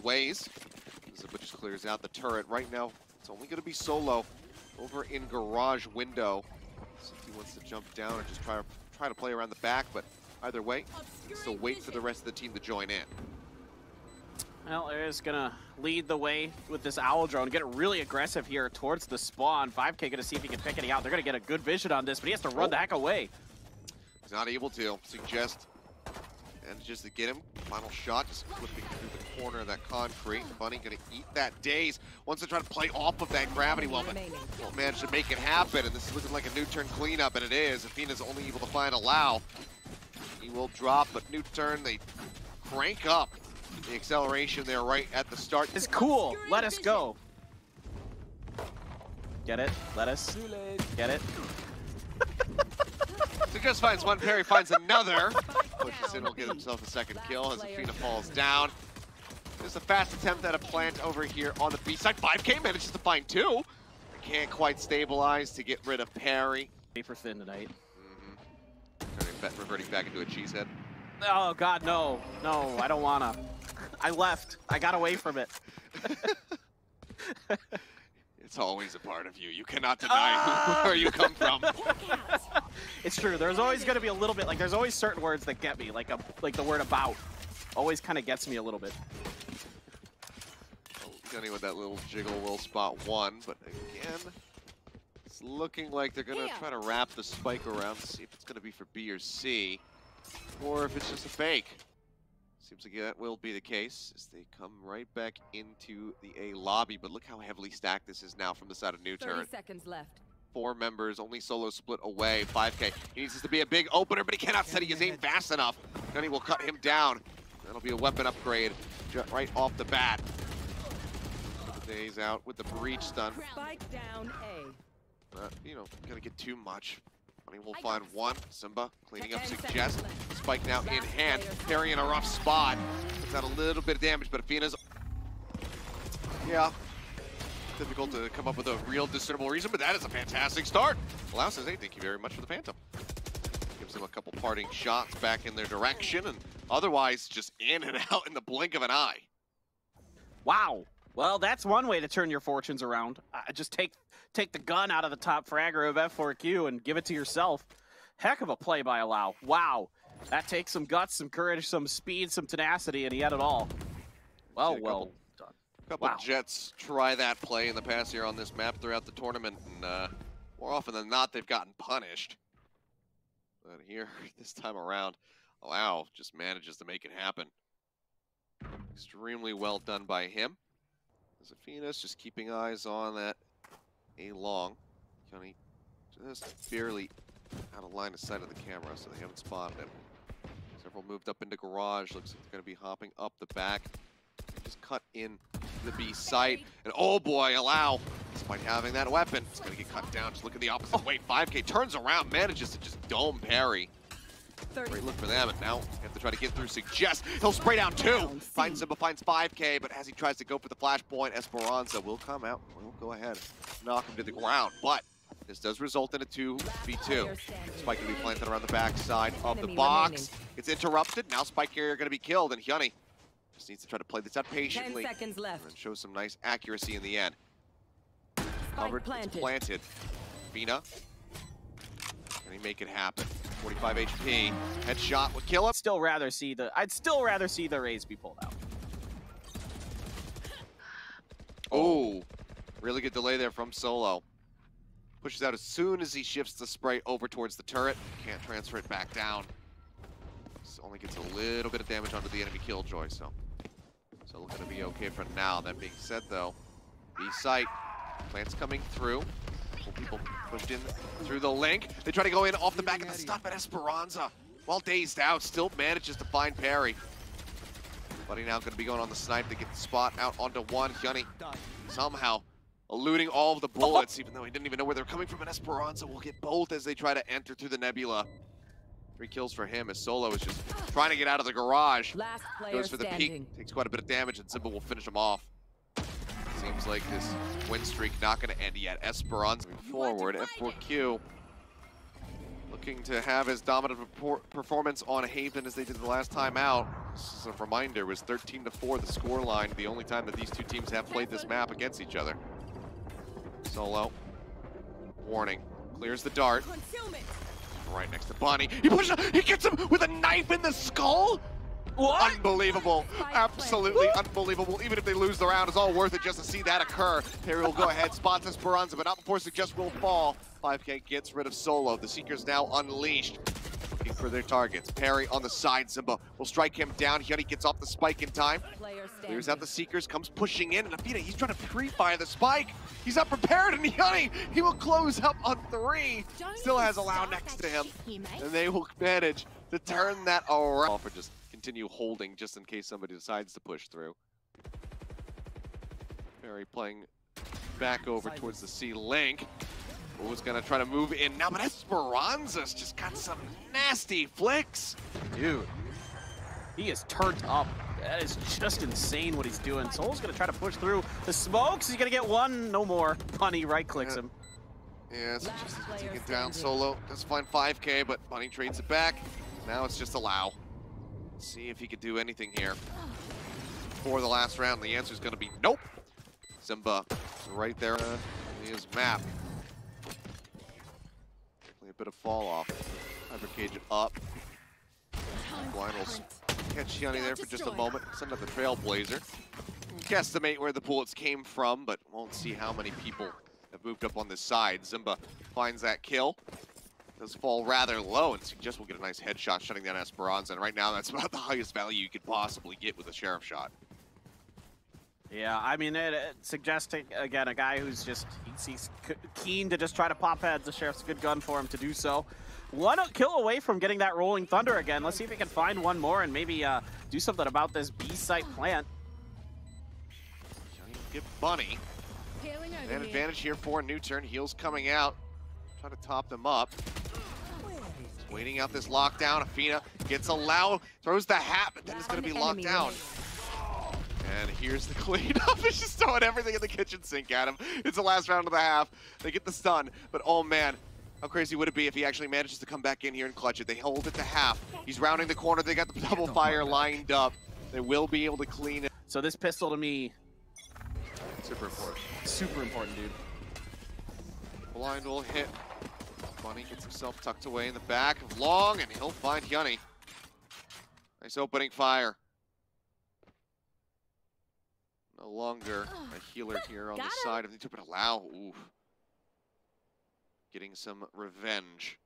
ways. Zimba just clears out the turret. Right now, it's only going to be solo over in garage window. So if he wants to jump down and just try to play around the back, but either way, still wait for the rest of the team to join in. Well, they're just gonna lead the way with this owl drone, get really aggressive here towards the spawn. 5K gonna see if he can pick any out. They're gonna get a good vision on this, but he has to run the heck away. He's not able to. Suggest, and just to get him, final shot, just flipping through the corner of that concrete. Bunny gonna eat that daze. Wants to try to play off of that gravity well, but won't manage to make it happen. And this is looking like a NUTURN cleanup, and it is. Efina's only able to find allow. He will drop, but NUTURN, they crank up the acceleration there right at the start. It's cool. Let us go. Get it? Let us. Get it? So just finds one, Perry finds another. Pushes in, will get himself a second kill as Efina falls down. There's a fast attempt at a plant over here on the B side. 5K manages to find two. Can't quite stabilize to get rid of Perry. Paper thin tonight. Reverting back into a cheesehead. Oh God, no. No, I don't wanna. I left. I got away from it. It's always a part of you. You cannot deny where you come from. It's true. There's always going to be a little bit, like there's always certain words that get me, like the word about. Always kind of gets me a little bit. Gunny with that little jiggle will spot one, but again, it's looking like they're going to try to wrap the spike around, see if it's going to be for B or C, or if it's just a fake. Seems like that will be the case as they come right back into the A lobby, but look how heavily stacked this is now from the side of NUTURN. 30 seconds left. 4 members, only solo split away. 5K. He needs this to be a big opener, but he cannot set his aim fast enough. Gunny will cut him down. That'll be a weapon upgrade right off the bat. Days out with the breach stun. Spike down A. You know, gonna get too much. We'll find one. Simba cleaning up Suggest. Spike now in hand. Perry in a rough spot. Puts out a little bit of damage, but Efina's... Yeah. Difficult to come up with a real discernible reason, but that is a fantastic start. Allow says, hey, thank you very much for the Phantom. Gives them a couple parting shots back in their direction, and otherwise just in and out in the blink of an eye. Wow. Well, that's one way to turn your fortunes around. Just take the gun out of the top fragger of F4Q and give it to yourself. Heck of a play by Allow. Wow. That takes some guts, some courage, some speed, some tenacity, and he had it all. Well done. A couple Jets try that play in the past here on this map throughout the tournament, and more often than not, they've gotten punished. But here, this time around, Allow just manages to make it happen. Extremely well done by him. Efina's just keeping eyes on that A-long. Johnny just barely out of line of sight of the camera, so they haven't spotted him. Several moved up into garage. Looks like they're going to be hopping up the back. Just cut in the B site. And oh boy, Allow, despite having that weapon, it's going to get cut down. Just look at the opposite way. 5K turns around, manages to just dome Perry. Great look for them, and now they have to try to get through Suggest. He'll spray down 2. Finds Simba, finds 5K, but as he tries to go for the flashpoint, Esperanza will come out. We'll go ahead, knock him to the ground. But this does result in a 2v2. Spike going to be planted around the backside of the box. It's interrupted. Now Spike carrier going to be killed, and Hyunny just needs to try to play this out patiently. 10 seconds left. And show some nice accuracy in the end. Covered, it's planted. Efina. Can he make it happen? 45 HP. Headshot would kill him. I'd still rather see the Rays be pulled out. Oh, really good delay there from Solo. Pushes out as soon as he shifts the spray over towards the turret. Can't transfer it back down. This only gets a little bit of damage onto the enemy killjoy, so looking to be okay for now. That being said, though, B site, plants coming through. People pushed in through the link. They try to go in off the back of the stun, but Esperanza, while dazed out, still manages to find Perry. Buddy now going to be going on the snipe to get the spot out onto one. Hyunny somehow eluding all of the bullets, even though he didn't even know where they're coming from. And Esperanza will get both as they try to enter through the nebula. 3 kills for him as Solo is just trying to get out of the garage. Goes for the peek, takes quite a bit of damage, and Simba will finish him off. Seems like this win streak not going to end yet. Esperanza moving forward. F4Q Looking to have as dominant performance on Haven as they did the last time out. This is a reminder, it was 13-4 the scoreline, the only time that these two teams have played this map against each other. Solo. Warning. Clears the dart. Right next to Bunny. He pushes, he gets him with a knife in the skull! What? Unbelievable. Absolutely unbelievable. Even if they lose the round, it's all worth it just to see that occur. Perry will go ahead, spots Esperanza, but not before Suggest will fall. 5K gets rid of Solo. The Seekers now unleashed. Looking for their targets. Perry on the side. Zimba will strike him down. Yeti gets off the spike in time. Clears out the Seekers, comes pushing in. And Efina, he's trying to pre-fire the spike. He's not prepared, and Yeti, he will close up on 3. Still has Allow next to him. And they will manage to turn that around. For just continue holding just in case somebody decides to push through. Perry playing back over towards the C-Link. Who's gonna try to move in now, but Esperanza's just got some nasty flicks. Dude, he is turned up. That is just insane what he's doing. Soul's gonna try to push through the smokes. He's gonna get one, no more. Bunny right-clicks him. Yeah, so just taking it down. Solo does find 5K, but Bunny trades it back. Now it's just Allow. See if he could do anything here for the last round. The answer is going to be nope. Zimba right there on his map. Definitely a bit of fall off. Hyper cage up. Blind will catch Yanni there for just a moment. Send up the Trailblazer. Guesstimate where the bullets came from, but won't see how many people have moved up on this side. Zimba finds that kill. Does fall rather low, and Suggest will get a nice headshot shutting down Esperanza, and right now that's about the highest value you could possibly get with a Sheriff shot. Yeah, I mean, it suggesting, again, a guy who's just, he's keen to just try to pop heads. The Sheriff's a good gun for him to do so. One kill away from getting that Rolling Thunder again. Let's see if he can find one more and maybe do something about this B-site plant. Get Bunny. An advantage here for NUTURN. Heals coming out. Try to top them up. Waiting out this lockdown. Efina gets Allow, throws the hat, but then it's going to be locked down. And here's the cleanup. It's just throwing everything in the kitchen sink at him. It's the last round of the half. They get the stun, but oh man, how crazy would it be if he actually manages to come back in here and clutch it? They hold it to half. He's rounding the corner. They got the double fire lined up. They will be able to clean it. So this pistol to me, super important. Super important, dude. Blind will hit. Bunny gets himself tucked away in the back of Long, and he'll find Yunny. Nice opening fire. No longer a healer here on the side of the but Allow. Oof. Getting some revenge.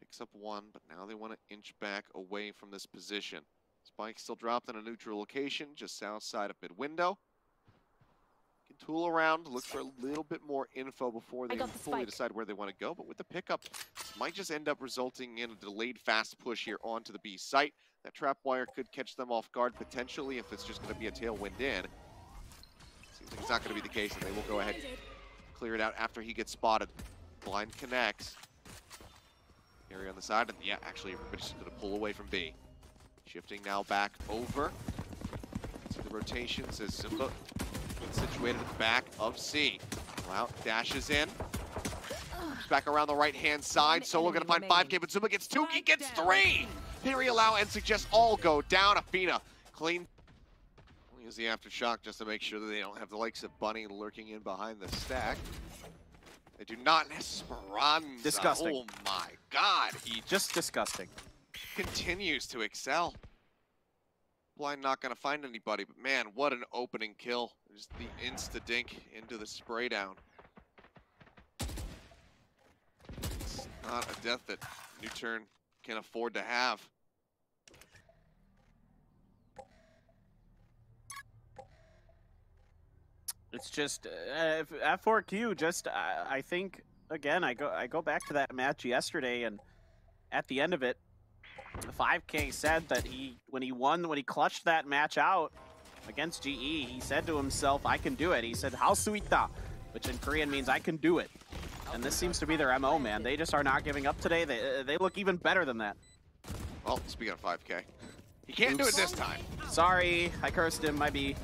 Picks up one, but now they want to inch back away from this position. Spike still dropped in a neutral location, just south side of mid-window. Can tool around, look for a little bit more info before they fully decide where they want to go. But with the pickup, this might just end up resulting in a delayed fast push here onto the B site. That trap wire could catch them off guard potentially if it's just going to be a tailwind in. Seems like it's not going to be the case, and they will go ahead and clear it out after he gets spotted. Blind connects. Area on the side, and yeah, actually everybody's just going to pull away from B. Shifting now back over to the rotations as Zimba situated at the back of C. Allow dashes in. Comes back around the right-hand side. Solo gonna find 5K, but Zimba gets 2, he gets 3! Perry, Allow, and Suggest all go down. Efina clean. We'll use the aftershock just to make sure that they don't have the likes of Bunny lurking in behind the stack. They do not. Esperanza. Disgusting. Oh my god. He just disgusting. Continues to excel. Blind not going to find anybody, but man, what an opening kill. Just the insta-dink into the spray down. It's not a death that NUTURN can afford to have. It's just F4Q. Just I think again, I go back to that match yesterday, and at the end of it, 5K said that when he clutched that match out against GE, he said to himself, "I can do it." He said, "How suita," which in Korean means "I can do it." And this seems to be their MO, man. They just are not giving up today. They look even better than that. Well, speaking of 5K, he can't do it this time. Sorry, I cursed him. Might be.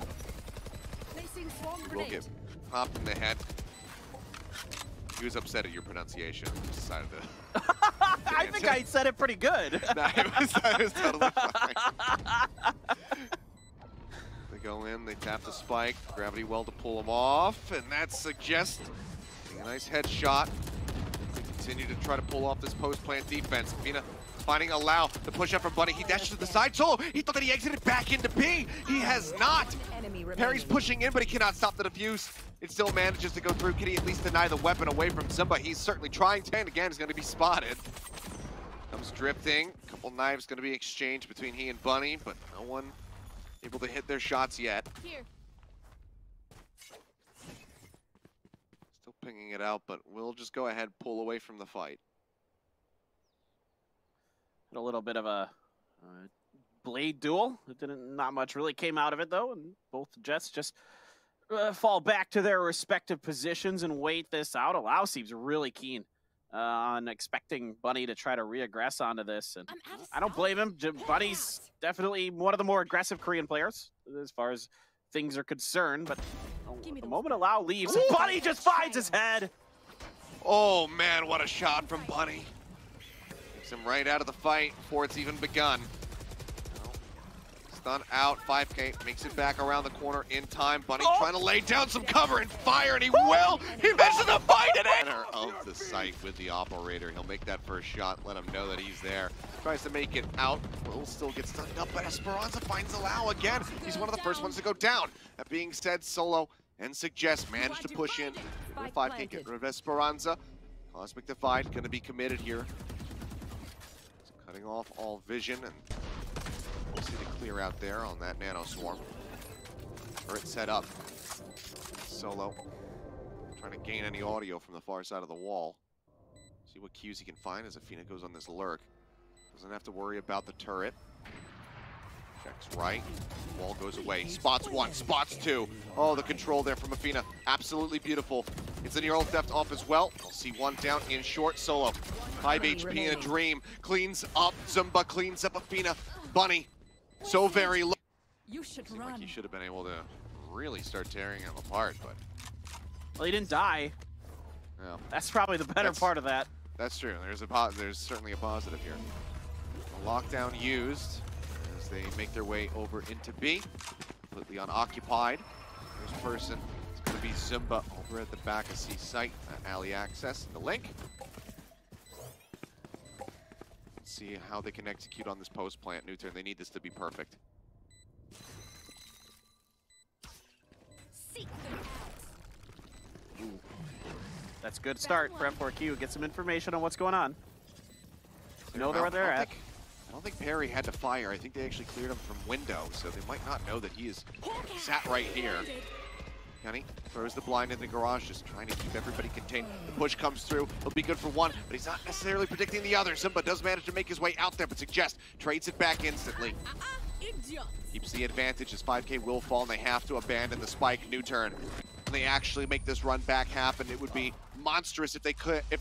He will get popped in the head. He was upset at your pronunciation. He decided to. I think I said it pretty good. No, it was totally fine. They go in, they tap the spike, gravity well to pull him off, and that suggests a nice headshot. They continue to try to pull off this post-plant defense. Efina finding allow the push up from Bunny. He dashes to the side. Solo, he thought that he exited back into B. He has not. Perry's pushing in, but he cannot stop the defuse. It still manages to go through. Can he at least deny the weapon away from Zumba? He's certainly trying to, and again, is going to be spotted. Comes drifting. A couple knives going to be exchanged between he and Bunny, but no one able to hit their shots yet. Here. Still pinging it out, but we'll just go ahead, pull away from the fight. A little bit of a blade duel. Not much really came out of it though, and both Jets just fall back to their respective positions and wait this out. Allow seems really keen on expecting Bunny to try to re-aggress onto this, and I don't blame him. Bunny's definitely one of the more aggressive Korean players as far as things are concerned, but the moment Allow leaves, Bunny just finds his head. Oh man, what a shot from Bunny. Takes him right out of the fight before it's even begun. Stun out, 5K, makes it back around the corner in time. Bunny trying to lay down some cover and fire, and he will! He misses the fight and enter of the site with the operator. He'll make that first shot, let him know that he's there. Tries to make it out, will still get stunned up, but Esperanza finds Allow again. He's one of the first ones to go down. That being said, Solo and Suggest managed to push in. 5K get rid of Esperanza. Cosmic Divide gonna be committed here. Cutting off all vision, and we'll see the clear out there on that nano swarm. Turret set up. Solo trying to gain any audio from the far side of the wall. See what cues he can find as Efina goes on this lurk. Doesn't have to worry about the turret. Checks right. Wall goes away. Spots one, spots two. Oh, the control there from Efina. Absolutely beautiful. It's an neural theft off as well. I'll see one down in short. Solo. 5 HP in a dream. Cleans up. Zumba cleans up Efina. Bunny. So very low. You should Seemed run. like he should have been able to really start tearing him apart, but Well, he didn't die. yeah. That's probably the better part of that. That's true. There's certainly a positive here. A lockdown used as they make their way over into B. Completely unoccupied. First person is going to be Zumba over at the back of C site. Alley access. The link. Let's see how they can execute on this post plant. NUTURN, they need this to be perfect. That's a good start for F4Q. Get some information on what's going on. Know where they're at. I don't think Perry had to fire. I think they actually cleared him from window, so they might not know that he is sat right here. Kenny throws the blind in the garage, just trying to keep everybody contained. The push comes through. He'll be good for one, but he's not necessarily predicting the other. Zumba does manage to make his way out there, but Suggest trades it back instantly. Keeps the advantage as 5K will fall, and they have to abandon the spike. NUTURN. They actually make this run back happen. It would be monstrous if they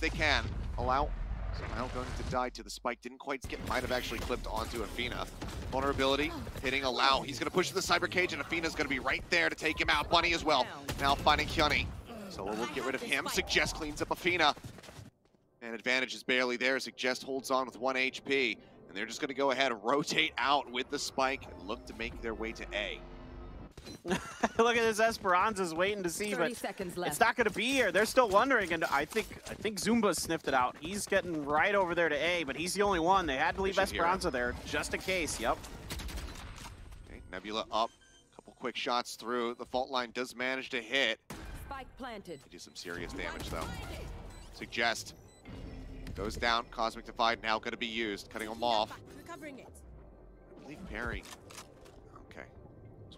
can. Allow somehow going to die to the spike. Didn't quite get, might have actually clipped onto Efina. Vulnerability, hitting Allow. He's gonna push to the cyber cage, and Efina's gonna be right there to take him out. Bunny as well. Now finding Hyunny. So we'll get rid of him. Suggest cleans up Efina. And advantage is barely there. Suggest holds on with 1 HP. And they're just gonna go ahead and rotate out with the spike and look to make their way to A. Look at this, Esperanza's waiting to see, but it's not going to be here. They're still wondering, and I think Zumba sniffed it out. He's getting right over there to A, but he's the only one. They had to leave Esperanza there just in case. Yep. Okay, Nebula up. Couple quick shots through. The fault line does manage to hit. Spike planted. They do some serious damage though. Suggest goes down. Cosmic Divide now going to be used, cutting him off. I believe Perry.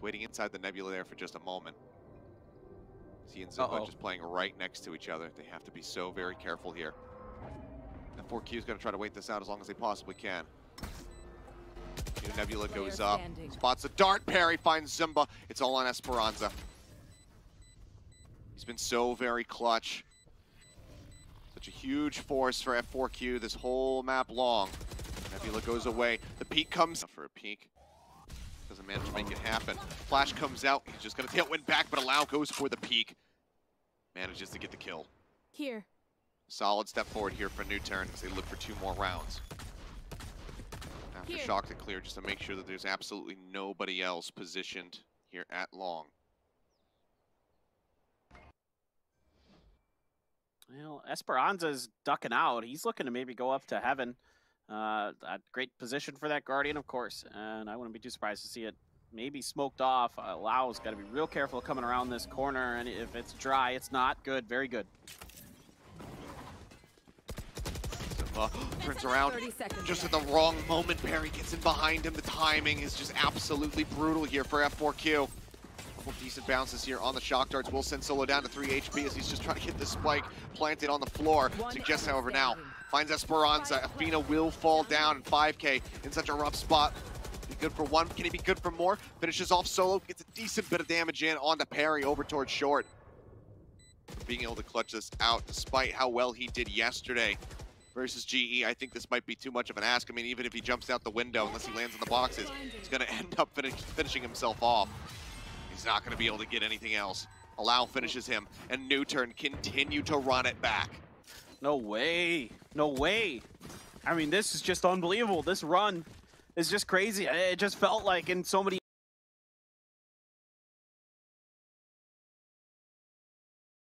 Waiting inside the Nebula there for just a moment. He and Zumba just playing right next to each other. They have to be so very careful here. F4Q is going to try to wait this out as long as they possibly can. New Nebula goes up. Spots a dart. Perry finds Zumba. It's all on Esperanza. He's been so very clutch. Such a huge force for F4Q this whole map long. Nebula goes away. The peek comes for a peek. Doesn't manage to make it happen. Flash comes out. He's just going to tailwind back, but Allow goes for the peek. Manages to get the kill. Here. Solid step forward here for NUTURN as they look for 2 more rounds. After Here. shock to clear, just to make sure that there's absolutely nobody else positioned here at long. Well, Esperanza's ducking out. He's looking to maybe go up to heaven. A great position for that Guardian, of course, and I wouldn't be too surprised to see it maybe smoked off. Lau's got to be real careful coming around this corner, and if it's dry, it's not good. Very good. Turns around just at the wrong moment. Barry gets in behind him. The timing is just absolutely brutal here for F4Q. Couple decent bounces here on the shock darts will send Solo down to 3 HP as he's just trying to get the spike planted on the floor. Suggests, however, now finds Esperanza. Efina will fall down in 5K in such a rough spot. Be good for 1. Can he be good for more? Finishes off Solo. Gets a decent bit of damage in onto Parry over towards short. Being able to clutch this out despite how well he did yesterday versus GE, I think this might be too much of an ask. I mean, even if he jumps out the window, unless he lands in the boxes, he's going to end up finishing himself off. He's not going to be able to get anything else. Allow finishes him, and NUTURN continue to run it back. No way. No way. I mean, this is just unbelievable. This run is just crazy. It just felt like in so many